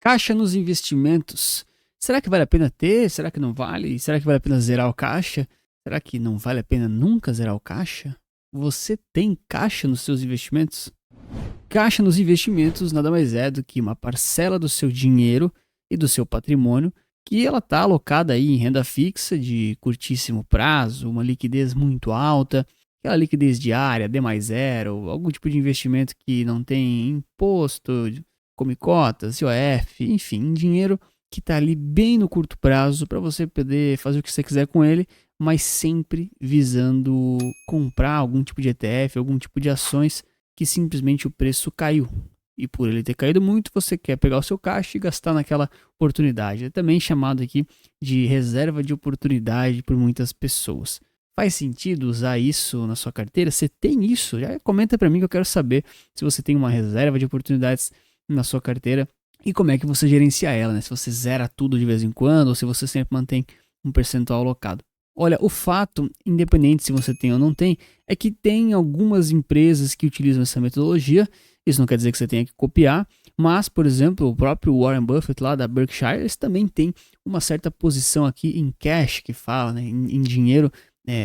Caixa nos investimentos. Será que vale a pena ter? Será que não vale? Será que vale a pena zerar o caixa? Será que não vale a pena nunca zerar o caixa? Você tem caixa nos seus investimentos? Caixa nos investimentos nada mais é do que uma parcela do seu dinheiro e do seu patrimônio que ela está alocada aí em renda fixa de curtíssimo prazo, uma liquidez muito alta, aquela liquidez diária, D mais zero, algum tipo de investimento que não tem imposto, come cotas, IOF, enfim, dinheiro que está ali bem no curto prazo para você poder fazer o que você quiser com ele, mas sempre visando comprar algum tipo de ETF, algum tipo de ações que simplesmente o preço caiu. E por ele ter caído muito, você quer pegar o seu caixa e gastar naquela oportunidade. É também chamado aqui de reserva de oportunidade por muitas pessoas. Faz sentido usar isso na sua carteira? Você tem isso? Já comenta para mim que eu quero saber se você tem uma reserva de oportunidades na sua carteira e como é que você gerencia ela, né? Se você zera tudo de vez em quando ou se você sempre mantém um percentual alocado. Olha, o fato, independente se você tem ou não tem, é que tem algumas empresas que utilizam essa metodologia. Isso não quer dizer que você tenha que copiar, mas, por exemplo, o próprio Warren Buffett lá da Berkshire, eles também tem uma certa posição aqui em cash, que fala, né, em dinheiro,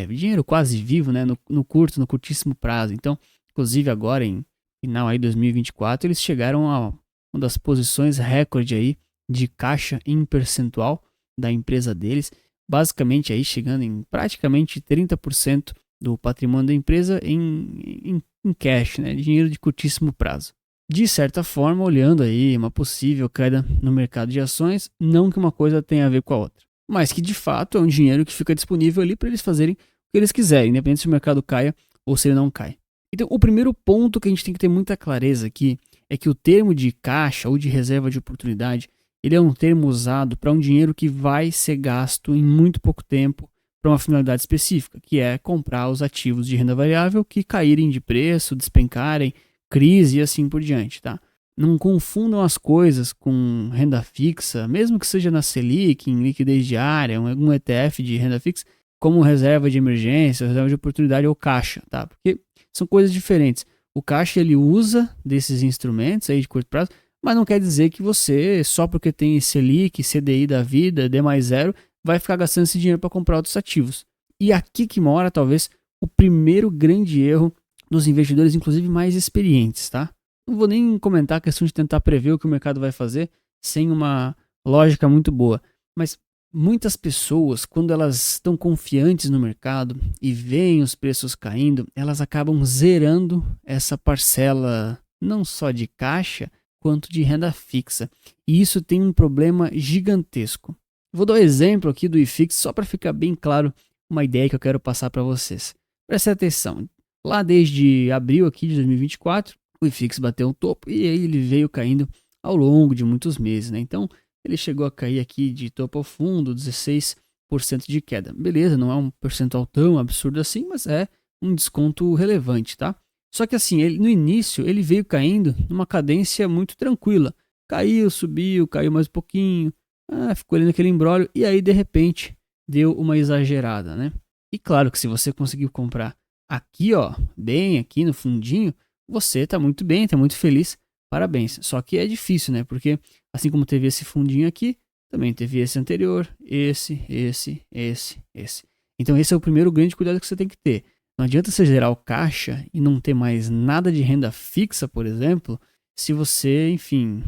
dinheiro quase vivo, né, no curtíssimo prazo. Então, inclusive agora em final aí 2024, eles chegaram a uma das posições recorde aí de caixa em percentual da empresa deles, basicamente aí chegando em praticamente 30% do patrimônio da empresa em cash, né, dinheiro de curtíssimo prazo. De certa forma, olhando aí uma possível queda no mercado de ações, não que uma coisa tenha a ver com a outra, mas que de fato é um dinheiro que fica disponível ali para eles fazerem o que eles quiserem, independente se o mercado caia ou se ele não cai. Então, o primeiro ponto que a gente tem que ter muita clareza aqui é que o termo de caixa ou de reserva de oportunidade, ele é um termo usado para um dinheiro que vai ser gasto em muito pouco tempo para uma finalidade específica, que é comprar os ativos de renda variável que caírem de preço, despencarem, crise e assim por diante, tá? Não confundam as coisas com renda fixa, mesmo que seja na Selic, em liquidez diária, algum ETF de renda fixa, como reserva de emergência, reserva de oportunidade ou caixa, tá? Porque são coisas diferentes. O caixa ele usa desses instrumentos aí de curto prazo, mas não quer dizer que você, só porque tem Selic, CDI da vida, D mais zero, vai ficar gastando esse dinheiro para comprar outros ativos. E aqui que mora, talvez, o primeiro grande erro dos investidores, inclusive mais experientes, tá? Não vou nem comentar a questão de tentar prever o que o mercado vai fazer sem uma lógica muito boa. Mas muitas pessoas, quando elas estão confiantes no mercado e veem os preços caindo, elas acabam zerando essa parcela não só de caixa, quanto de renda fixa. E isso tem um problema gigantesco. Vou dar um exemplo aqui do IFIX só para ficar bem claro uma ideia que eu quero passar para vocês. Preste atenção. Lá desde abril aqui de 2024, o IFIX bateu um topo e aí ele veio caindo ao longo de muitos meses, né? Então, ele chegou a cair aqui de topo ao fundo, 16% de queda. Beleza, não é um percentual tão absurdo assim, mas é um desconto relevante, tá? Só que assim, no início ele veio caindo numa cadência muito tranquila. Caiu, subiu, caiu mais um pouquinho, ficou ali naquele imbróglio e aí de repente deu uma exagerada, né? E claro que se você conseguiu comprar aqui, ó, bem aqui no fundinho, você tá muito bem, tá muito feliz, parabéns. Só que é difícil, né? Porque assim como teve esse fundinho aqui, também teve esse anterior, esse. Então esse é o primeiro grande cuidado que você tem que ter. Não adianta você gerar o caixa e não ter mais nada de renda fixa, por exemplo, se você, enfim,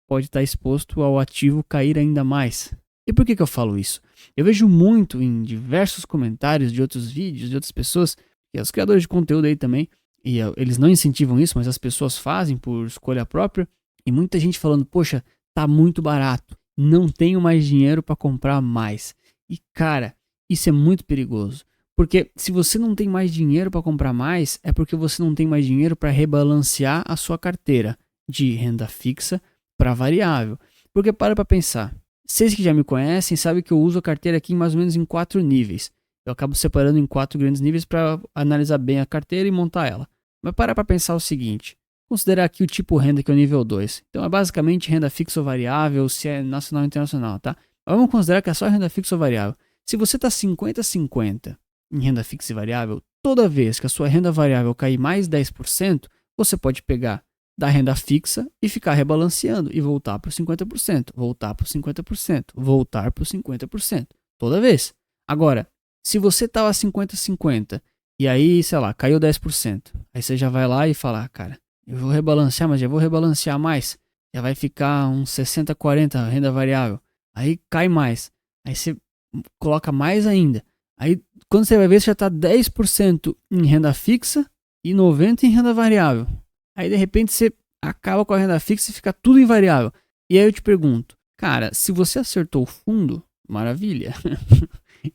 pode estar exposto ao ativo cair ainda mais. E por que eu falo isso? Eu vejo muito em diversos comentários de outros vídeos, de outras pessoas, e os criadores de conteúdo aí também, e eles não incentivam isso, mas as pessoas fazem por escolha própria, e muita gente falando, poxa, tá muito barato, não tenho mais dinheiro para comprar mais. E cara, isso é muito perigoso. Porque se você não tem mais dinheiro para comprar mais, é porque você não tem mais dinheiro para rebalancear a sua carteira de renda fixa para variável. Porque para pensar, vocês que já me conhecem sabem que eu uso a carteira aqui mais ou menos em 4 níveis. Eu acabo separando em 4 grandes níveis para analisar bem a carteira e montar ela. Mas para pensar o seguinte, considerar aqui o tipo renda que é o nível 2. Então é basicamente renda fixa ou variável, se é nacional ou internacional, tá? Mas vamos considerar que é só renda fixa ou variável. Se você está 50-50 em renda fixa e variável, toda vez que a sua renda variável cair mais 10%, você pode pegar da renda fixa e ficar rebalanceando e voltar para os 50%, voltar para os 50%, voltar para os 50%, toda vez. Agora, se você estava 50-50 e aí, sei lá, caiu 10%, aí você já vai lá e fala, cara, eu vou rebalancear, mas já vou rebalancear mais, já vai ficar uns 60-40 renda variável, aí cai mais, aí você coloca mais ainda, aí quando você vai ver, você já está 10% em renda fixa e 90% em renda variável. Aí de repente você acaba com a renda fixa e fica tudo em variável. E aí eu te pergunto, cara, se você acertou o fundo, maravilha,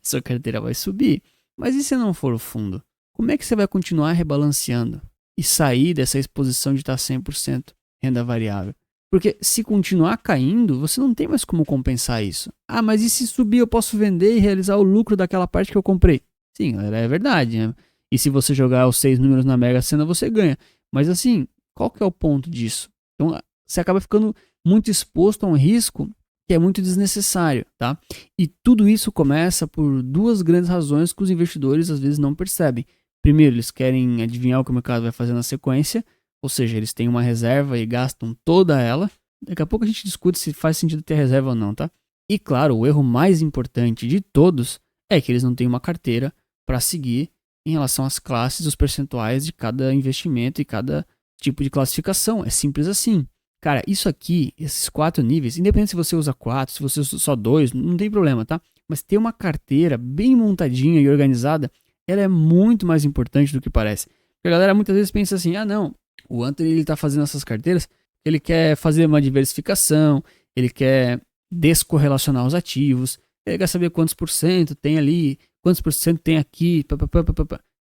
sua carteira vai subir. Mas e se não for o fundo? Como é que você vai continuar rebalanceando e sair dessa exposição de estar 100% renda variável? Porque se continuar caindo, você não tem mais como compensar isso. Ah, mas e se subir eu posso vender e realizar o lucro daquela parte que eu comprei? Sim, é verdade, né? E se você jogar os 6 números na Mega Sena, você ganha. Mas assim, qual que é o ponto disso? Então, você acaba ficando muito exposto a um risco que é muito desnecessário, tá? E tudo isso começa por duas grandes razões que os investidores às vezes não percebem. Primeiro, eles querem adivinhar o que o mercado vai fazer na sequência, ou seja, eles têm uma reserva e gastam toda ela. Daqui a pouco a gente discute se faz sentido ter reserva ou não, tá? E claro, o erro mais importante de todos é que eles não têm uma carteira para seguir em relação às classes, os percentuais de cada investimento e cada tipo de classificação. É simples assim. Cara, isso aqui, esses 4 níveis, independente se você usa 4, se você usa só 2, não tem problema, tá? Mas ter uma carteira bem montadinha e organizada, ela é muito mais importante do que parece. Porque a galera muitas vezes pensa assim, ah não, o Anthony ele tá fazendo essas carteiras, ele quer fazer uma diversificação, ele quer descorrelacionar os ativos, ele quer saber quantos por cento tem ali, quantos por cento tem aqui,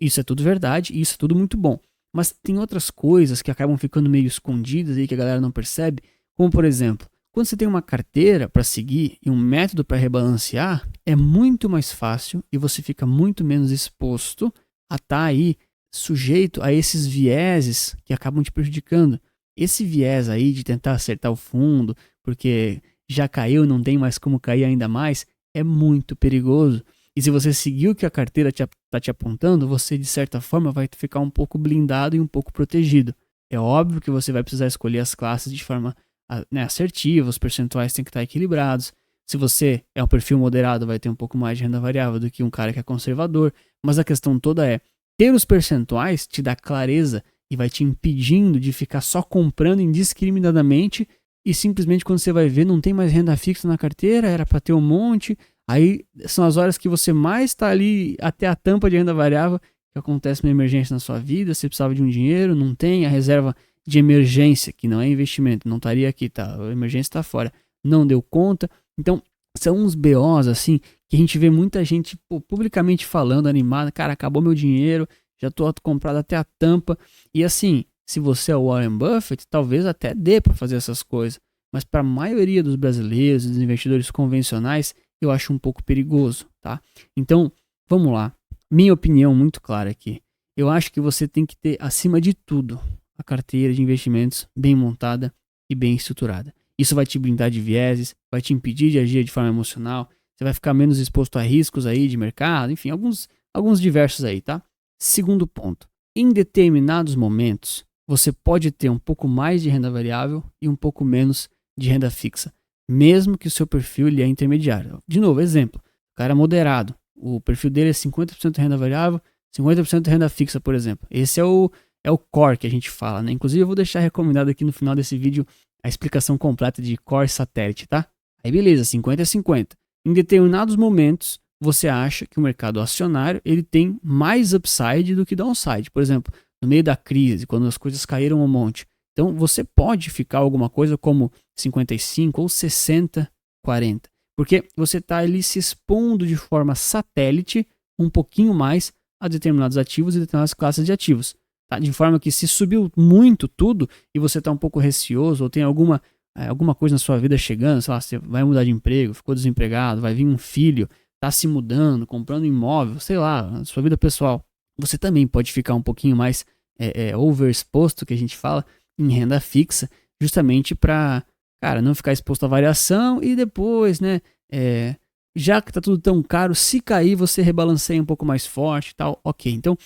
Isso é tudo verdade e isso é tudo muito bom. Mas tem outras coisas que acabam ficando meio escondidas aí que a galera não percebe, como por exemplo, quando você tem uma carteira para seguir e um método para rebalancear, é muito mais fácil e você fica muito menos exposto a estar aí sujeito a esses vieses que acabam te prejudicando. Esse viés aí de tentar acertar o fundo, porque já caiu, não tem mais como cair ainda mais, é muito perigoso. E se você seguir o que a carteira está te apontando, você de certa forma vai ficar um pouco blindado e um pouco protegido. É óbvio que você vai precisar escolher as classes de forma assertiva, os percentuais têm que estar equilibrados. Se você é um perfil moderado, vai ter um pouco mais de renda variável do que um cara que é conservador. Mas a questão toda é, ter os percentuais te dá clareza e vai te impedindo de ficar só comprando indiscriminadamente e simplesmente quando você vai ver não tem mais renda fixa na carteira, era para ter um monte. Aí são as horas que você mais está ali até a tampa de renda variável, que acontece uma emergência na sua vida, você precisava de um dinheiro, não tem, a reserva de emergência, que não é investimento, não estaria aqui, tá? A emergência está fora, não deu conta. Então, são uns BOs assim, que a gente vê muita gente publicamente falando, animada, cara, acabou meu dinheiro, já estou comprado até a tampa. E assim, se você é o Warren Buffett, talvez até dê para fazer essas coisas. Mas para a maioria dos brasileiros e dos investidores convencionais, eu acho um pouco perigoso, tá? Então, vamos lá. Minha opinião muito clara aqui. Eu acho que você tem que ter, acima de tudo, a carteira de investimentos bem montada e bem estruturada. Isso vai te blindar de vieses, vai te impedir de agir de forma emocional, você vai ficar menos exposto a riscos aí de mercado, enfim, alguns diversos aí, tá? Segundo ponto. Em determinados momentos, você pode ter um pouco mais de renda variável e um pouco menos de renda fixa, mesmo que o seu perfil ele é intermediário. De novo, exemplo, o cara é moderado, o perfil dele é 50% renda variável, 50% renda fixa, por exemplo. Esse é o core que a gente fala, né? Inclusive eu vou deixar recomendado aqui no final desse vídeo a explicação completa de core satélite, tá? Aí beleza, 50-50. Em determinados momentos, você acha que o mercado acionário ele tem mais upside do que downside. Por exemplo, no meio da crise, quando as coisas caíram um monte. Então, você pode ficar alguma coisa como 55 ou 60-40. Porque você está ali se expondo de forma satélite um pouquinho mais a determinados ativos e determinadas classes de ativos. Tá? De forma que se subiu muito tudo e você está um pouco receoso ou tem alguma coisa na sua vida chegando, sei lá, você vai mudar de emprego, ficou desempregado, vai vir um filho, está se mudando, comprando imóvel, sei lá, sua vida pessoal. Você também pode ficar um pouquinho mais overexposto, que a gente fala, em renda fixa, justamente para, cara, não ficar exposto à variação e depois, né, já que tá tudo tão caro, se cair você rebalanceia um pouco mais forte e tal, ok. Então,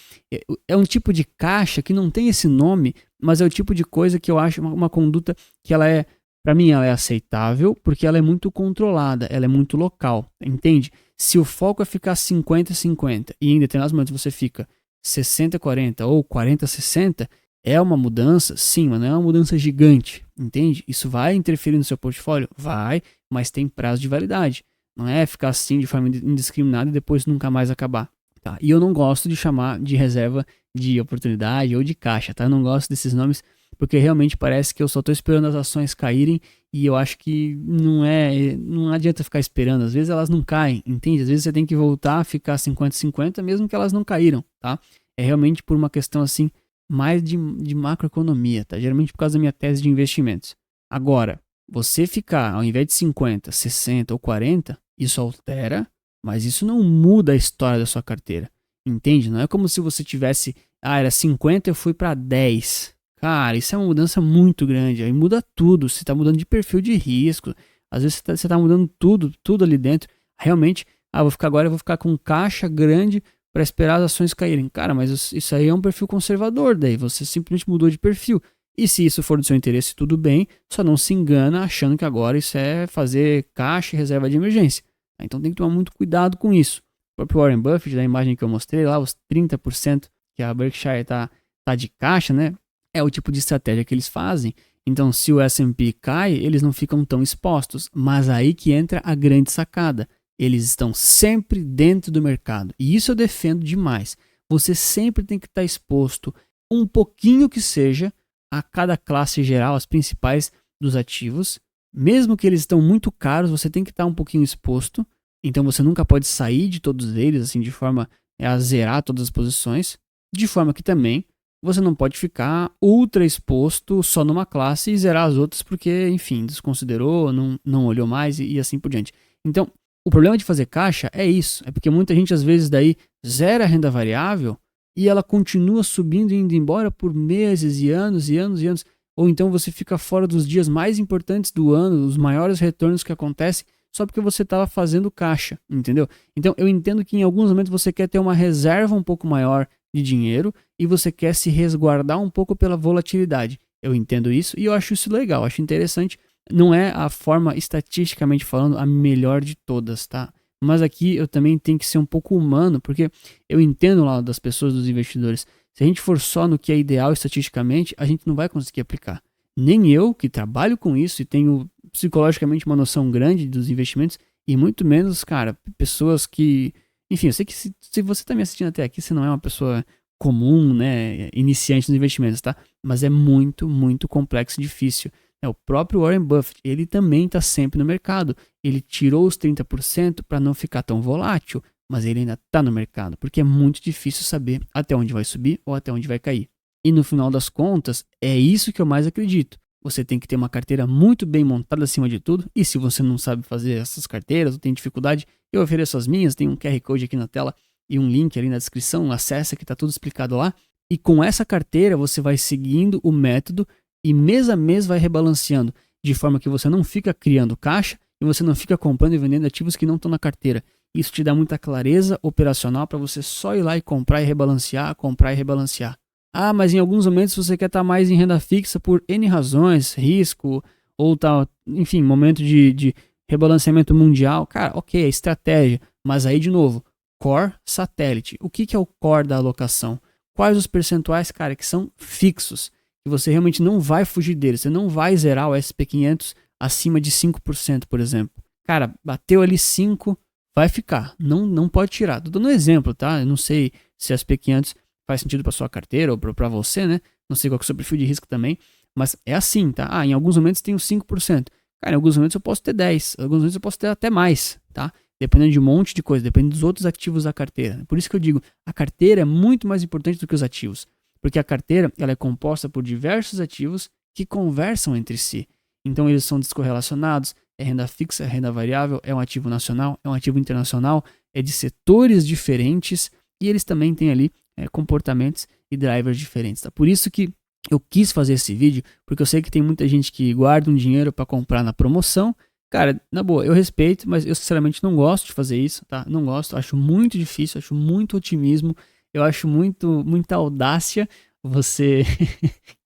é um tipo de caixa que não tem esse nome, mas é o tipo de coisa que eu acho uma conduta que ela é, para mim, ela é aceitável porque ela é muito controlada, ela é muito local, entende? Se o foco é ficar 50-50 e em determinados momentos você fica 60-40 ou 40-60, é uma mudança, sim, mas não é uma mudança gigante, entende? Isso vai interferir no seu portfólio? Vai, mas tem prazo de validade. Não é ficar assim de forma indiscriminada e depois nunca mais acabar. Tá? E eu não gosto de chamar de reserva de oportunidade ou de caixa, tá? Eu não gosto desses nomes porque realmente parece que eu só estou esperando as ações caírem e eu acho que não adianta ficar esperando, às vezes elas não caem, entende? Às vezes você tem que voltar a ficar 50-50 mesmo que elas não caíram, tá? É realmente por uma questão assim mais de macroeconomia, tá? Geralmente por causa da minha tese de investimentos. Agora, você ficar ao invés de 50, 60 ou 40, isso altera, mas isso não muda a história da sua carteira, entende? Não é como se você tivesse, era 50 eu fui para 10. Cara, isso é uma mudança muito grande, aí muda tudo, você está mudando de perfil de risco, às vezes você tá mudando tudo ali dentro, realmente, eu vou ficar com caixa grande para esperar as ações caírem. Cara, mas isso aí é um perfil conservador, daí você simplesmente mudou de perfil. E se isso for do seu interesse, tudo bem, só não se engana achando que agora isso é fazer caixa e reserva de emergência. Então tem que tomar muito cuidado com isso. O próprio Warren Buffett, da imagem que eu mostrei lá, os 30% que a Berkshire tá de caixa, né? É o tipo de estratégia que eles fazem. Então, se o S&P cai, eles não ficam tão expostos. Mas aí que entra a grande sacada. Eles estão sempre dentro do mercado. E isso eu defendo demais. Você sempre tem que estar exposto, um pouquinho que seja, a cada classe geral, as principais dos ativos. Mesmo que eles estão muito caros, você tem que estar um pouquinho exposto. Então você nunca pode sair de todos eles, assim, de forma a zerar todas as posições. De forma que também você não pode ficar ultra exposto só numa classe e zerar as outras porque, enfim, desconsiderou, não olhou mais e assim por diante. Então, o problema de fazer caixa é isso. É porque muita gente às vezes daí zera a renda variável e ela continua subindo e indo embora por meses e anos e anos e anos. Ou então você fica fora dos dias mais importantes do ano, os maiores retornos que acontecem, só porque você estava fazendo caixa, entendeu? Então eu entendo que em alguns momentos você quer ter uma reserva um pouco maior de dinheiro e você quer se resguardar um pouco pela volatilidade. Eu entendo isso e eu acho isso legal, acho interessante. Não é a forma, estatisticamente falando, a melhor de todas, tá? Mas aqui eu também tenho que ser um pouco humano, porque eu entendo lá das pessoas, dos investidores. Se a gente for só no que é ideal estatisticamente, a gente não vai conseguir aplicar. Nem eu, que trabalho com isso e tenho psicologicamente uma noção grande dos investimentos, e muito menos, cara, pessoas que... Enfim, eu sei que se você está me assistindo até aqui, você não é uma pessoa comum, né, iniciante nos investimentos, tá? Mas é muito, muito complexo e difícil. O próprio Warren Buffett, ele também está sempre no mercado. Ele tirou os 30% para não ficar tão volátil, mas ele ainda está no mercado, porque é muito difícil saber até onde vai subir ou até onde vai cair. E no final das contas, é isso que eu mais acredito. Você tem que ter uma carteira muito bem montada acima de tudo, e se você não sabe fazer essas carteiras ou tem dificuldade, eu ofereço as minhas, tem um QR Code aqui na tela e um link ali na descrição, acessa que está tudo explicado lá. E com essa carteira você vai seguindo o método e mês a mês vai rebalanceando, de forma que você não fica criando caixa e você não fica comprando e vendendo ativos que não estão na carteira. Isso te dá muita clareza operacional para você só ir lá e comprar e rebalancear, comprar e rebalancear. Ah, mas em alguns momentos você quer estar mais em renda fixa por N razões, risco, ou tal, enfim, momento de rebalanceamento mundial. Cara, ok, é estratégia, mas aí de novo, core, satélite. O que é o core da alocação? Quais os percentuais, cara, que são fixos? Que você realmente não vai fugir deles, você não vai zerar o SP500 acima de 5%, por exemplo. Cara, bateu ali 5%, vai ficar, não pode tirar. Tô dando um exemplo, tá? Eu não sei se SP500 faz sentido para sua carteira ou para você, né? Não sei qual que é o seu perfil de risco também, mas é assim, tá? Ah, em alguns momentos tenho 5%. Cara, em alguns momentos eu posso ter 10%, em alguns momentos eu posso ter até mais, tá? Dependendo de um monte de coisa, dependendo dos outros ativos da carteira. Por isso que eu digo, a carteira é muito mais importante do que os ativos. Porque a carteira ela é composta por diversos ativos que conversam entre si. Então eles são descorrelacionados, é renda fixa, é renda variável, é um ativo nacional, é um ativo internacional, é de setores diferentes e eles também têm ali comportamentos e drivers diferentes. Tá? Por isso que eu quis fazer esse vídeo, porque eu sei que tem muita gente que guarda um dinheiro para comprar na promoção. Cara, na boa, eu respeito, mas eu sinceramente não gosto de fazer isso, tá? Não gosto, acho muito difícil, acho muito otimismo. Eu acho muita audácia você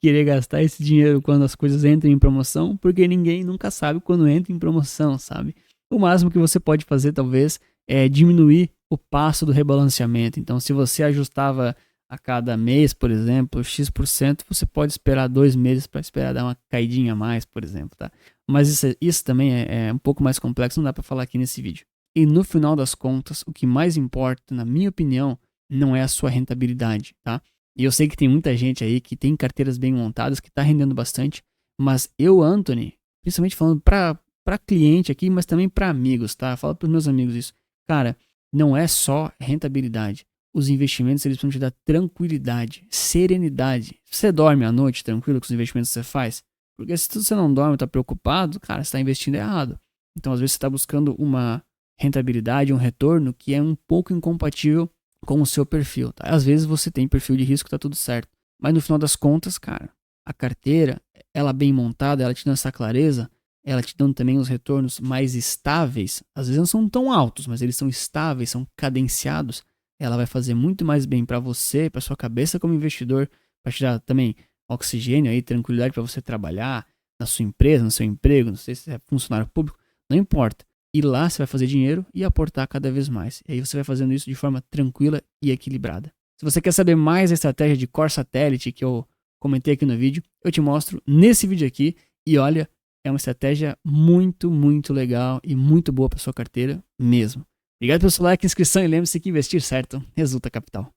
querer gastar esse dinheiro quando as coisas entram em promoção, porque ninguém nunca sabe quando entra em promoção, sabe? O máximo que você pode fazer, talvez, é diminuir o passo do rebalanceamento. Então, se você ajustava a cada mês, por exemplo, X%, você pode esperar 2 meses para esperar dar uma caidinha a mais, por exemplo, tá? Mas isso também é um pouco mais complexo, não dá para falar aqui nesse vídeo. E no final das contas, o que mais importa, na minha opinião, não é a sua rentabilidade, tá? E eu sei que tem muita gente aí que tem carteiras bem montadas, que está rendendo bastante, mas eu, Anthony, principalmente falando para cliente aqui, mas também para amigos, tá? Falo para os meus amigos isso. Cara, não é só rentabilidade. Os investimentos, eles precisam te dar tranquilidade, serenidade. Você dorme à noite tranquilo com os investimentos que você faz? Porque se você não dorme, está preocupado, cara, você está investindo errado. Então, às vezes, você está buscando uma rentabilidade, um retorno que é um pouco incompatível com o seu perfil, tá? Às vezes você tem perfil de risco, tá tudo certo. Mas no final das contas, cara, a carteira, ela bem montada, ela te dá essa clareza, ela te dando também os retornos mais estáveis. Às vezes não são tão altos, mas eles são estáveis, são cadenciados. Ela vai fazer muito mais bem para você, para sua cabeça como investidor, para te dar também oxigênio aí, tranquilidade para você trabalhar na sua empresa, no seu emprego, não sei se é funcionário público, não importa. E lá você vai fazer dinheiro e aportar cada vez mais. E aí você vai fazendo isso de forma tranquila e equilibrada. Se você quer saber mais da estratégia de Core Satellite que eu comentei aqui no vídeo, eu te mostro nesse vídeo aqui. E olha, é uma estratégia muito, muito legal e muito boa para sua carteira mesmo. Obrigado pelo seu like, inscrição e lembre-se que investir certo resulta capital.